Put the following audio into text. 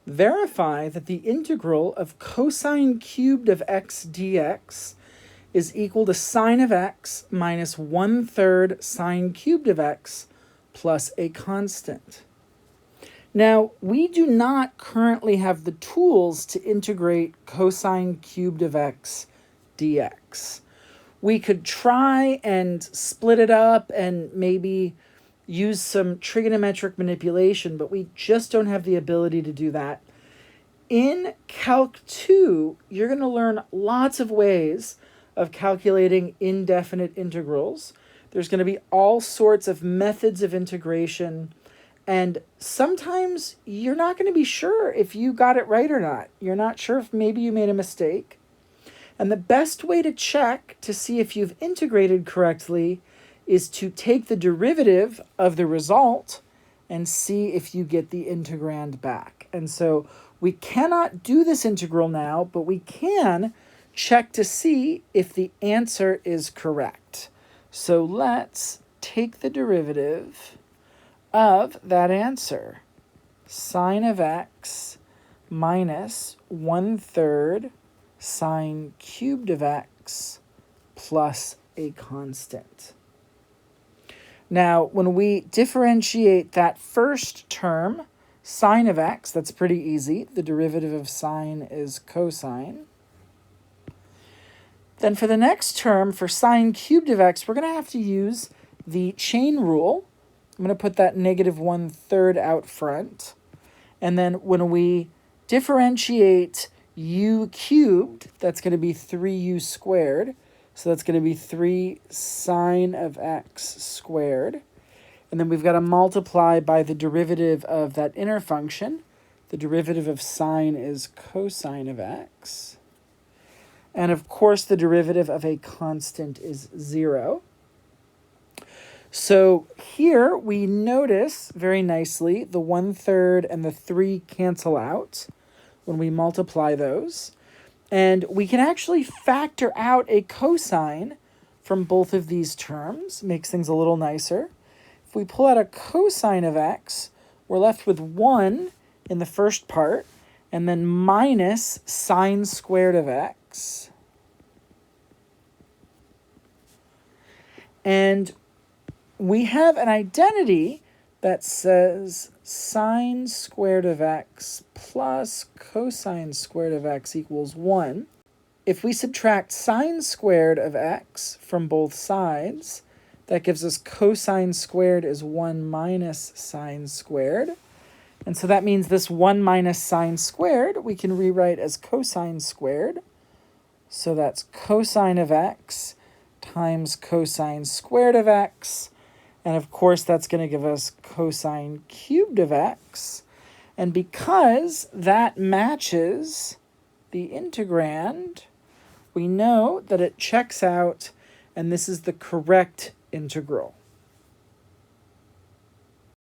verify that the integral of cosine cubed of x dx is equal to sine of x minus 1/3 sine cubed of x plus a constant. Now, we do not currently have the tools to integrate cosine cubed of x dx. We could try and split it up and maybe use some trigonometric manipulation, but we just don't have the ability to do that. In Calc 2, you're going to learn lots of ways of calculating indefinite integrals. There's going to be all sorts of methods of integration, and sometimes you're not going to be sure if you got it right or not. You're not sure if maybe you made a mistake. And the best way to check to see if you've integrated correctly is to take the derivative of the result and see if you get the integrand back. And so we cannot do this integral now, but we can check to see if the answer is correct. So let's take the derivative of that answer. Sine of x minus 1/3 sine cubed of x plus a constant. Now, when we differentiate that first term, sine of x, that's pretty easy. The derivative of sine is cosine. Then for the next term, for sine cubed of x, we're going to have to use the chain rule. I'm going to put that negative 1/3 out front. And then when we differentiate u cubed, that's going to be 3u squared. So that's going to be 3 sine of x squared. And then we've got to multiply by the derivative of that inner function. The derivative of sine is cosine of x. And of course, the derivative of a constant is 0. So here we notice very nicely the 1/3 and the 3 cancel out when we multiply those. And we can actually factor out a cosine from both of these terms. Makes things a little nicer. If we pull out a cosine of x, we're left with 1 in the first part, and then minus sine squared of x. And we have an identity that says sine squared of x plus cosine squared of x equals 1. If we subtract sine squared of x from both sides, that gives us cosine squared is 1 minus sine squared. And so that means this 1 minus sine squared we can rewrite as cosine squared. So that's cosine of x times cosine squared of x. And of course, that's going to give us cosine cubed of x. And because that matches the integrand, we know that it checks out, and this is the correct integral.